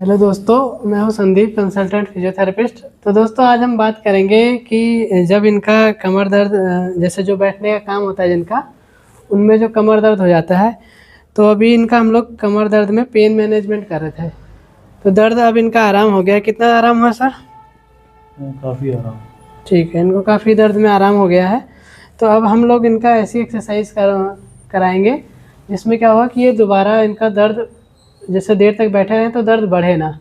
Hello दोस्तों, मैं हूं संदीप, कंसल्टेंट फिजियोथेरेपिस्ट। तो दोस्तों, आज हम बात करेंगे कि जब इनका कमर दर्द जैसे जो बैठने का काम होता है जिनका, उनमें जो कमर दर्द हो जाता है, तो अभी इनका हम लोग कमर दर्द में पेन मैनेजमेंट कर रहे थे। तो दर्द अब इनका आराम हो गया। कितना आराम हुआ सर? काफ़ी आराम। ठीक है, इनको काफ़ी दर्द में आराम हो गया है। तो अब हम लोग इनका ऐसी एक्सरसाइज कराएंगे जिसमें क्या होगा कि ये दोबारा इनका दर्द, जैसे देर तक बैठे रहें तो दर्द बढ़े ना,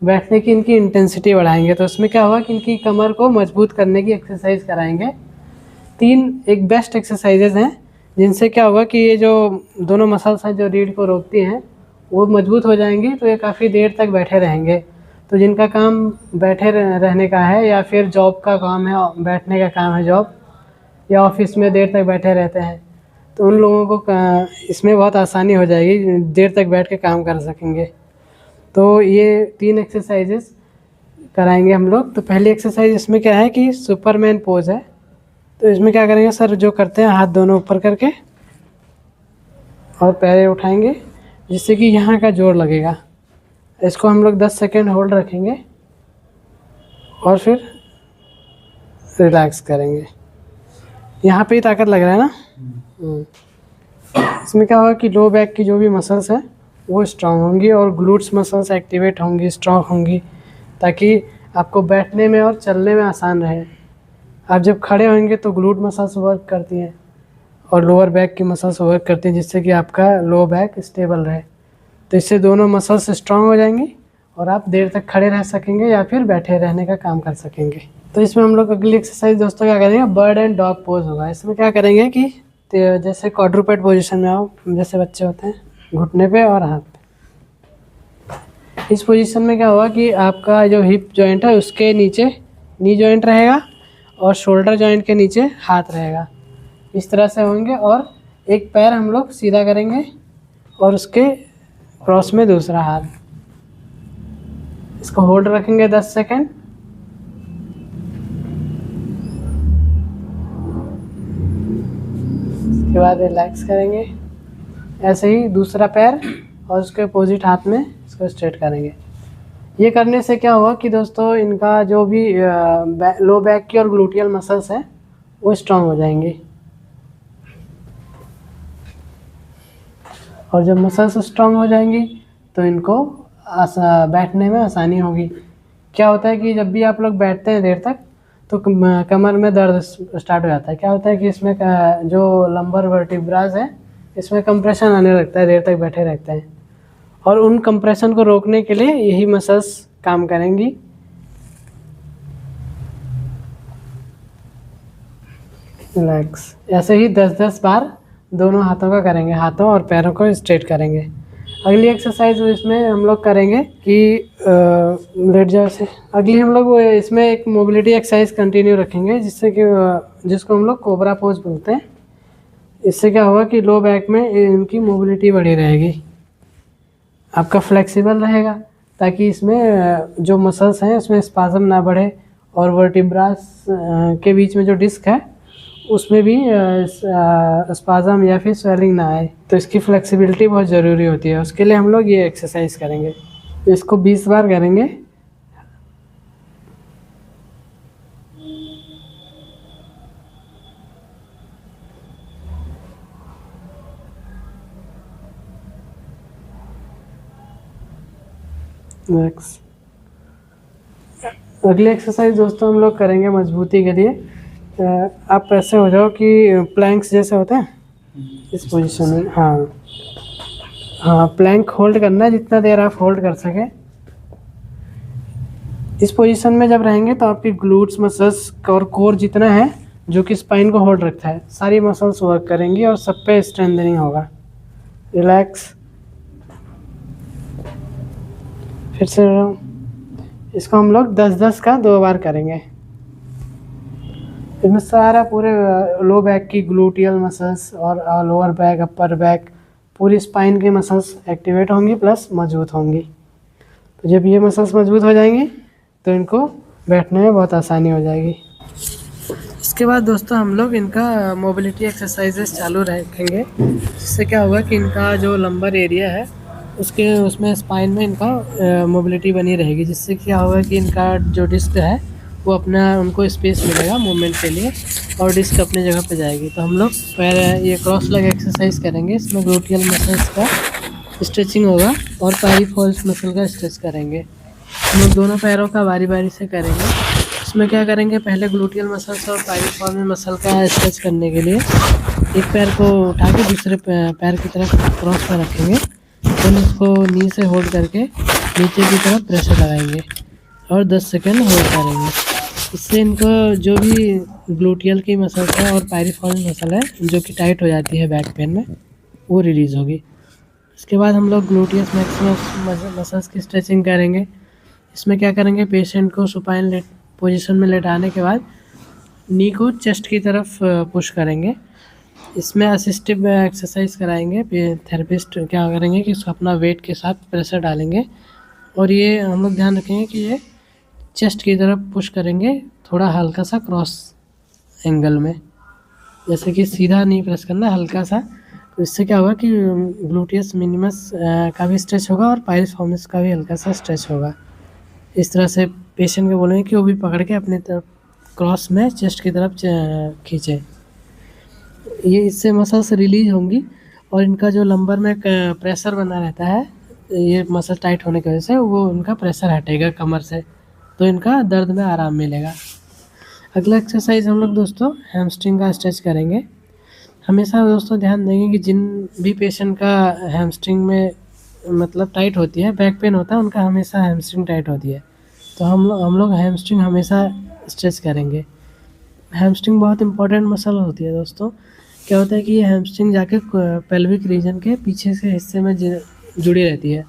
बैठने की इनकी इंटेंसिटी बढ़ाएंगे। तो उसमें क्या होगा कि इनकी कमर को मजबूत करने की एक्सरसाइज कराएंगे। एक बेस्ट एक्सरसाइजेज हैं जिनसे क्या होगा कि ये जो दोनों मसल्स हैं जो रीढ़ को रोकती हैं वो मजबूत हो जाएंगी, तो ये काफ़ी देर तक बैठे रहेंगे। तो जिनका काम बैठे रहने का है या फिर जॉब का काम है, बैठने का काम है जॉब, या ऑफिस में देर तक बैठे रहते हैं, तो उन लोगों को इसमें बहुत आसानी हो जाएगी, देर तक बैठ के काम कर सकेंगे। तो ये 3 एक्सरसाइजेस कराएंगे हम लोग। तो पहली एक्सरसाइज इसमें क्या है कि सुपरमैन पोज है। तो इसमें क्या करेंगे सर, जो करते हैं हाथ दोनों ऊपर करके और पैर उठाएंगे जिससे कि यहाँ का जोर लगेगा। इसको हम लोग 10 सेकेंड होल्ड रखेंगे और फिर रिलैक्स करेंगे। यहाँ पे ही ताकत लग रहा है ना। इसमें क्या होगा कि लो बैक की जो भी मसल्स हैं वो स्ट्रांग होंगी और ग्लूट्स मसल्स एक्टिवेट होंगी, स्ट्रांग होंगी, ताकि आपको बैठने में और चलने में आसान रहे। आप जब खड़े होंगे तो ग्लूट मसल्स वर्क करती हैं और लोअर बैक की मसल्स वर्क करती हैं, जिससे कि आपका लो बैक स्टेबल रहे। तो इससे दोनों मसल्स स्ट्रांग हो जाएंगी और आप देर तक खड़े रह सकेंगे या फिर बैठे रहने का काम कर सकेंगे। तो इसमें हम लोग अगली एक्सरसाइज दोस्तों क्या करेंगे, बर्ड एंड डॉग पोज होगा। इसमें क्या करेंगे कि जैसे क्वाड्रूपेड पोजीशन में आओ, जैसे बच्चे होते हैं, घुटने पे और हाथ पे। इस पोजीशन में क्या होगा कि आपका जो हिप जॉइंट है उसके नीचे नी जॉइंट रहेगा और शोल्डर जॉइंट के नीचे हाथ रहेगा। इस तरह से होंगे और एक पैर हम लोग सीधा करेंगे और उसके क्रॉस में दूसरा हाथ। इसको होल्ड रखेंगे 10 सेकेंड। उसके बाद रिलैक्स करेंगे। ऐसे ही दूसरा पैर और उसके अपोजिट हाथ में इसको स्ट्रेट करेंगे। ये करने से क्या हुआ कि दोस्तों इनका जो भी लो बैक की और ग्लूटियल मसल्स हैं वो स्ट्रांग हो जाएंगी। और जब मसल्स स्ट्रांग हो जाएंगी तो इनको बैठने में आसानी होगी। क्या होता है कि जब भी आप लोग बैठते हैं देर तक तो कमर में दर्द स्टार्ट हो जाता है। क्या होता है कि इसमें जो लंबर वर्टिब्रास है इसमें कंप्रेशन आने लगता है, देर तक बैठे रहते हैं, और उन कंप्रेशन को रोकने के लिए यही मसल्स काम करेंगी। रिलैक्स। ऐसे ही 10-10 बार दोनों हाथों का करेंगे, हाथों और पैरों को स्ट्रेट करेंगे। अगली एक्सरसाइज इसमें हम लोग करेंगे कि लेट जाओ से। अगली हम लोग इसमें एक मोबिलिटी एक्सरसाइज कंटिन्यू रखेंगे जिससे कि जिसको हम लोग कोबरा पोज बोलते हैं। इससे क्या होगा कि लो बैक में इनकी मोबिलिटी बढ़ी रहेगी, आपका फ्लेक्सिबल रहेगा, ताकि इसमें जो मसल्स हैं उसमें स्पाज़म ना बढ़े और वर्टिब्रास के बीच में जो डिस्क है उसमें भी स्पाज़म या फिर स्वेलिंग ना आए। तो इसकी फ्लेक्सिबिलिटी बहुत ज़रूरी होती है। उसके लिए हम लोग ये एक्सरसाइज करेंगे। इसको 20 बार करेंगे। नेक्स्ट अगली एक्सरसाइज दोस्तों हम लोग करेंगे मजबूती के लिए। आप ऐसे हो जाओ कि प्लैंक्स जैसे होते हैं इस पोजीशन में। हाँ, प्लैंक होल्ड करना है जितना देर आप होल्ड कर सके। इस पोजीशन में जब रहेंगे तो आपकी ग्लूट्स मसल्स और कोर जितना है जो कि स्पाइन को होल्ड रखता है, सारी मसल्स वर्क करेंगी और सब पे स्ट्रेंथनिंग होगा। रिलैक्स। फिर से इसको हम लोग 10-10 का 2 बार करेंगे। इसमें सारा पूरे लो बैक की ग्लूटियल मसल्स और लोअर बैक, अपर बैक, पूरी स्पाइन की मसल्स एक्टिवेट होंगी प्लस मजबूत होंगी। तो जब ये मसल्स मजबूत हो जाएंगी तो इनको बैठने में बहुत आसानी हो जाएगी। इसके बाद दोस्तों हम लोग इनका मोबिलिटी एक्सरसाइजेस चालू रखेंगे, जिससे क्या होगा कि इनका जो लंबर एरिया है उसके उसमें स्पाइन में इनका मोबिलिटी बनी रहेगी, जिससे क्या होगा कि इनका जो डिस्क है वो अपना उनको स्पेस मिलेगा मूवमेंट के लिए और डिस्क अपनी जगह पे जाएगी। तो हम लोग पैर ये क्रॉस लेग एक्सरसाइज करेंगे, इसमें ग्लूटियल मसल्स का स्ट्रेचिंग होगा और पाइरीफॉर्म्स मसल का स्ट्रेच करेंगे। हम लोग दोनों पैरों का बारी बारी से करेंगे। इसमें क्या करेंगे, पहले ग्लूटियल मसल्स और पाइरीफॉर्म मसल का स्ट्रेच करने के लिए एक पैर को उठा के दूसरे पैर की तरफ क्रॉस पर रखेंगे, फिर उसको नी से होल्ड करके नीचे की तरफ प्रेशर लगाएंगे और 10 सेकंड होल्ड करेंगे। इससे इनको जो भी ग्लूटियल की मसल्स है और पाइरीफॉर्म मसल है जो कि टाइट हो जाती है बैक पेन में, वो रिलीज़ होगी। इसके बाद हम लोग ग्लूटियस मैक्सिमम मसल्स की स्ट्रेचिंग करेंगे। इसमें क्या करेंगे, पेशेंट को सुपाइन पोजीशन में लेटाने के बाद नी को चेस्ट की तरफ पुश करेंगे। इसमें असिस्टिव एक्सरसाइज कराएंगे। थेरेपिस्ट क्या करेंगे कि उसको अपना वेट के साथ प्रेशर डालेंगे और ये हम लोग ध्यान रखेंगे कि ये चेस्ट की तरफ पुश करेंगे, थोड़ा हल्का सा क्रॉस एंगल में, जैसे कि सीधा नहीं प्रेस करना, हल्का सा। तो इससे क्या होगा कि ग्लूटियस मिनिमस का भी स्ट्रेच होगा और पाइरीफॉर्मिस का भी हल्का सा स्ट्रेच होगा। इस तरह से पेशेंट को बोलेंगे कि वो भी पकड़ के अपने तरफ क्रॉस में चेस्ट की तरफ खींचे। ये इससे मसल्स रिलीज होंगी और इनका जो लंबर में प्रेशर बना रहता है, ये मसल टाइट होने की वजह से वो उनका प्रेशर हटेगा कमर से, तो इनका दर्द में आराम मिलेगा। अगला एक्सरसाइज हम लोग दोस्तों हैमस्ट्रिंग का स्ट्रेच करेंगे। हमेशा दोस्तों ध्यान देंगे कि जिन भी पेशेंट का हैमस्ट्रिंग में मतलब टाइट होती है, बैक पेन होता है, उनका हमेशा हैमस्ट्रिंग टाइट होती है, तो हम लोग हैमस्ट्रिंग हमेशा स्ट्रेच करेंगे। हैमस्ट्रिंग बहुत इंपॉर्टेंट मसल होती है दोस्तों। क्या होता है कि ये हैमस्ट्रिंग जाके पेल्विक रीजन के पीछे से हिस्से में जुड़ी रहती है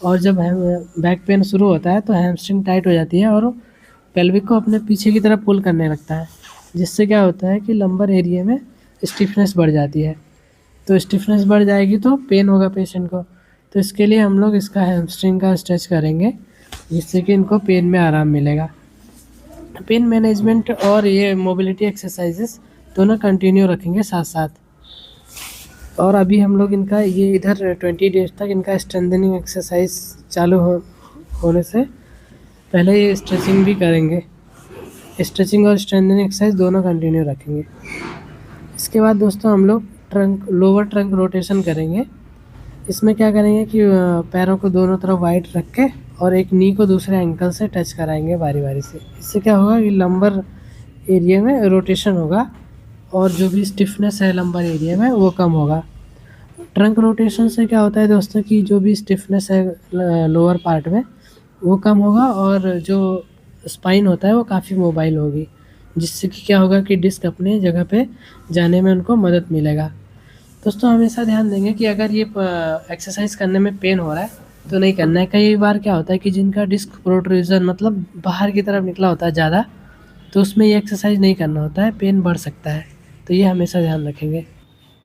और जब बैक पेन शुरू होता है तो हैमस्ट्रिंग टाइट हो जाती है और पेल्विक को अपने पीछे की तरफ पुल करने लगता है, जिससे क्या होता है कि लंबर एरिया में स्टिफनेस बढ़ जाती है। तो स्टिफनेस बढ़ जाएगी तो पेन होगा पेशेंट को, तो इसके लिए हम लोग इसका हैमस्ट्रिंग का स्ट्रेच करेंगे, जिससे कि इनको पेन में आराम मिलेगा। पेन मैनेजमेंट और ये मोबिलिटी एक्सरसाइजेस दोनों कंटिन्यू रखेंगे साथ साथ। और अभी हम लोग इनका ये इधर 20 डेज तक इनका स्ट्रेंथनिंग एक्सरसाइज चालू होने से पहले ये स्ट्रेचिंग भी करेंगे। स्ट्रेचिंग और स्ट्रेंथनिंग एक्सरसाइज दोनों कंटिन्यू रखेंगे। इसके बाद दोस्तों हम लोग लोअर ट्रंक रोटेशन करेंगे। इसमें क्या करेंगे कि पैरों को दोनों तरफ वाइड रख के और एक नी को दूसरे एंकल से टच कराएंगे बारी बारी से। इससे क्या होगा कि लंबर एरिया में रोटेशन होगा और जो भी स्टिफनेस है लंबर एरिया में वो कम होगा। ट्रंक रोटेशन से क्या होता है दोस्तों कि जो भी स्टिफनेस है लोअर पार्ट में वो कम होगा और जो स्पाइन होता है वो काफ़ी मोबाइल होगी, जिससे कि क्या होगा कि डिस्क अपने जगह पे जाने में उनको मदद मिलेगा। दोस्तों हमेशा ध्यान देंगे कि अगर ये एक्सरसाइज करने में पेन हो रहा है तो नहीं करना है। कई बार क्या होता है कि जिनका डिस्क प्रोट्रूजन मतलब बाहर की तरफ निकला होता है ज़्यादा, तो उसमें ये एक्सरसाइज नहीं करना होता है, पेन बढ़ सकता है, तो ये हमेशा ध्यान रखेंगे।